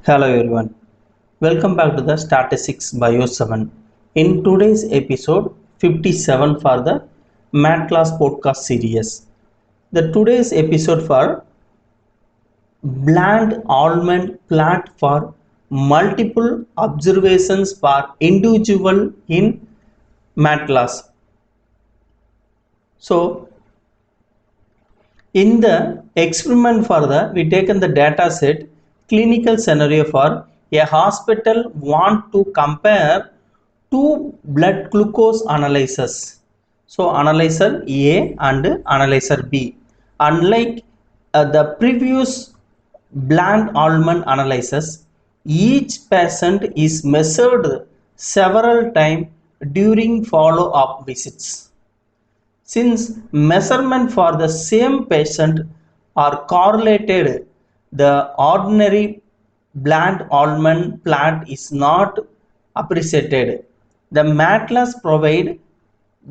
Hello everyone, welcome back to the Statistics Bio 7. In today's episode 57 for the MedCalc podcast series. The today's episode for Bland-Altman Plot for multiple observations for individual in MedCalc. So in the experiment further, we taken the data set clinical scenario for a hospital want to compare two blood glucose analyzers. So analyzer A and analyzer B. Unlike the previous Bland-Altman analysis, each patient is measured several times during follow-up visits. Since measurement for the same patient are correlated, the ordinary Bland-Altman plot is not appreciated. The MedCalc provide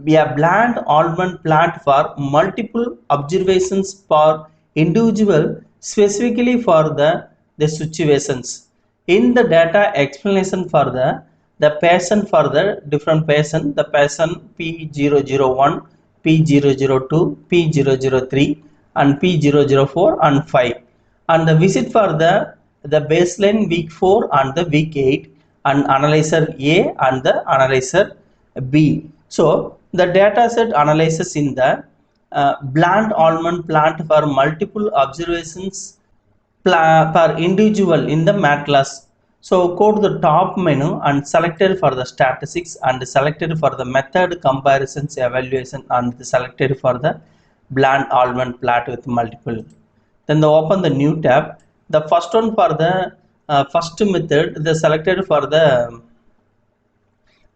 a Bland-Altman plot for multiple observations per individual, specifically for the situations. In the data explanation for the patient for the different patient, the patient P001, P002, P003 and P004 and 5, and the visit for the baseline week 4 and the week 8 and analyzer A and the analyzer B. So the data set analysis in the Bland-Altman plot for multiple observations per individual in the MedCalc. So go to the top menu and selected for the statistics and selected for the method comparisons evaluation and selected for the Bland-Altman plot with multiple. Then they open the new tab. The first one for the first method, they selected for the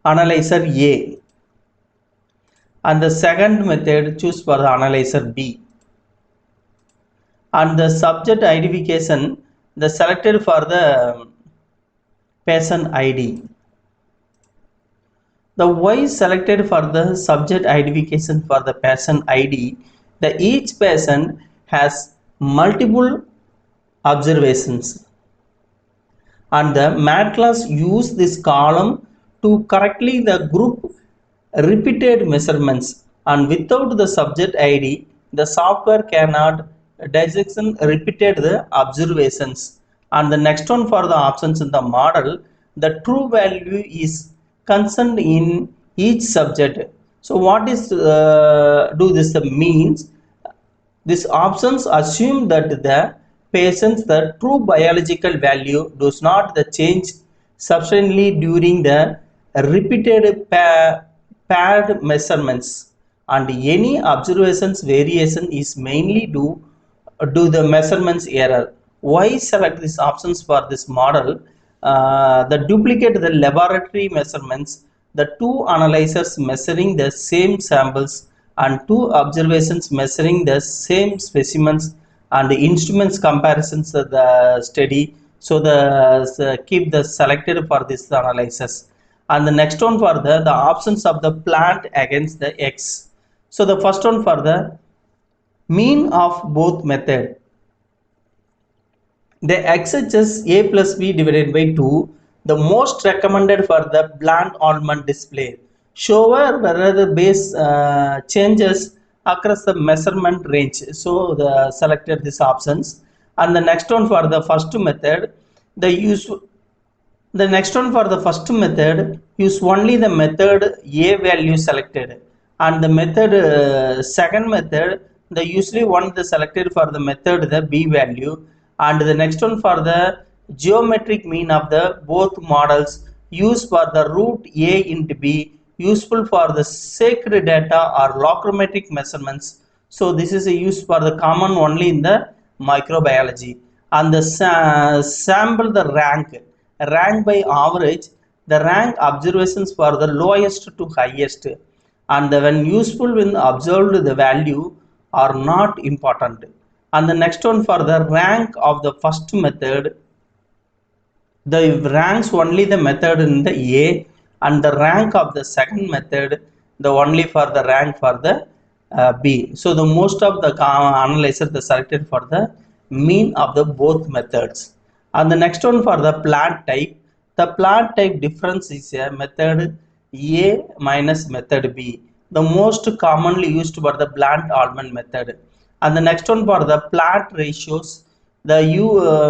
analyzer A, and the second method choose for the analyzer B, and the subject identification the selected for the patient ID. The Y selected for the subject identification for the patient ID. The each patient has multiple observations, and the MedCalc use this column to correctly the group repeated measurements, and without the subject ID, the software cannot dissection repeated the observations. And the next one for the options in the model, the true value is concerned in each subject. So what is do this means? These options assume that the patient's the true biological value does not the change substantially during the repeated paired measurements, and any observations variation is mainly due to the measurements error. Why select these options for this model? The duplicate the laboratory measurements, the two analyzers measuring the same samples and two observations measuring the same specimens, and the instruments comparisons of the study. So the keep the selected for this analysis. And the next one for the options of the plant against the X. So the first one for the mean of both method. The XHS A plus B divided by 2, the most recommended for the Bland-Altman display. Show whether the base changes across the measurement range. So the selected these options. And the next one for the first method, the next one for the first method, use only the method A value selected, and the method second method, the usually one the selected for the method the B value, and the next one for the geometric mean of the both models used for the root A into B, useful for the sacred data or logarithmic measurements. So this is a use for the common only in the microbiology. And the sample the rank by average, the rank observations for the lowest to highest, and when useful when observed the value are not important. And the next one for the rank of the first method, the ranks only the method in the A, and the rank of the second method the only for the rank for the B. So the most of the analyzer the selected for the mean of the both methods. And the next one for the plot type, the plot type difference is a method A minus method B, the most commonly used for the Bland-Altman method. And the next one for the plot ratios, the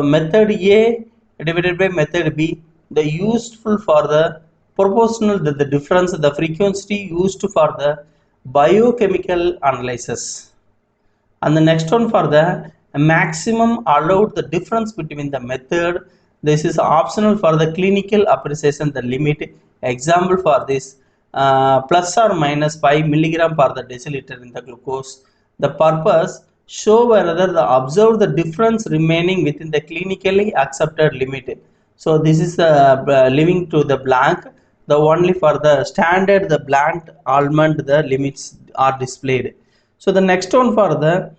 method A divided by method B, the useful for the proportional, the difference, the frequency used for the biochemical analysis. And the next one for the maximum allowed, the difference between the method, this is optional for the clinical appreciation, the limit. Example for this, plus or minus 5 milligram per the deciliter in the glucose. The purpose, show whether the observe the difference remaining within the clinically accepted limit. So this is leaving to the blank, the only for the standard the Bland-Altman the limits are displayed. So the next one for the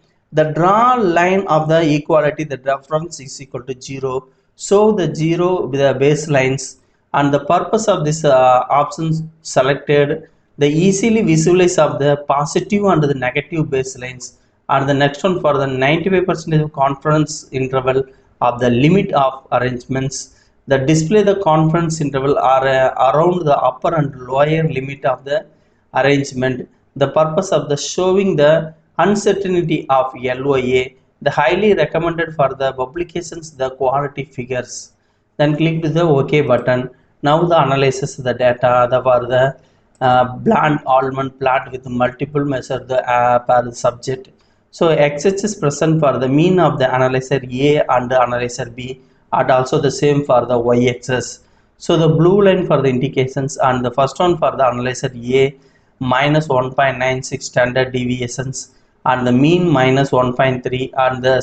draw line of the equality, the reference is equal to 0. So the 0 with the baselines, and the purpose of this options selected, the easily visualize of the positive and the negative baselines. And the next one for the 95% confidence interval of the limit of arrangements, the display the confidence interval are around the upper and lower limit of the arrangement. The purpose of the showing the uncertainty of LOA, the highly recommended for the publications the quality figures. Then click the OK button. Now the analysis the data the for the Bland-Altman plot with multiple measure the per subject. So XH is present for the mean of the analyzer A and the analyzer B, and also the same for the Y-axis. So the blue line for the indications, and the first one for the analyzer A minus 1.96 standard deviations, and the mean minus 1.3, and the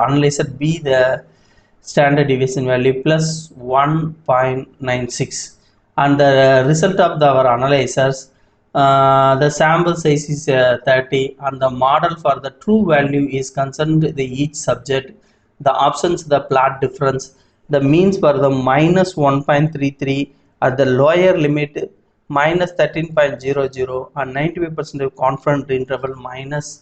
analyzer B the standard deviation value plus 1.96. And the result of our analyzers, the sample size is 30, and the model for the true value is concerned the each subject, the options the plot difference, the means for the minus 1.33 at the lower limit minus 13.00, and 95% confidence interval minus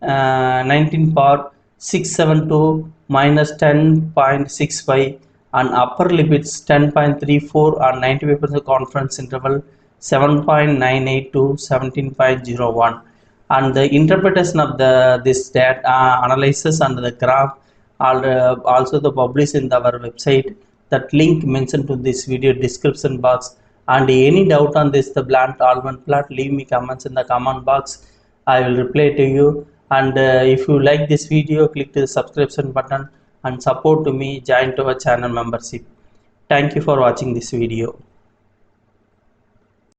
19 for 672 minus 10.65, and upper limits 10.34 and 95% confidence interval 7.98 to 17.01. And the interpretation of the this data analysis and the graph are also the published in our website, that link mentioned to this video description box. And any doubt on this the Bland-Altman plot, leave me comments in the comment box, I will reply to you. And if you like this video, click the subscription button and support to me, join to our channel membership. Thank you for watching this video.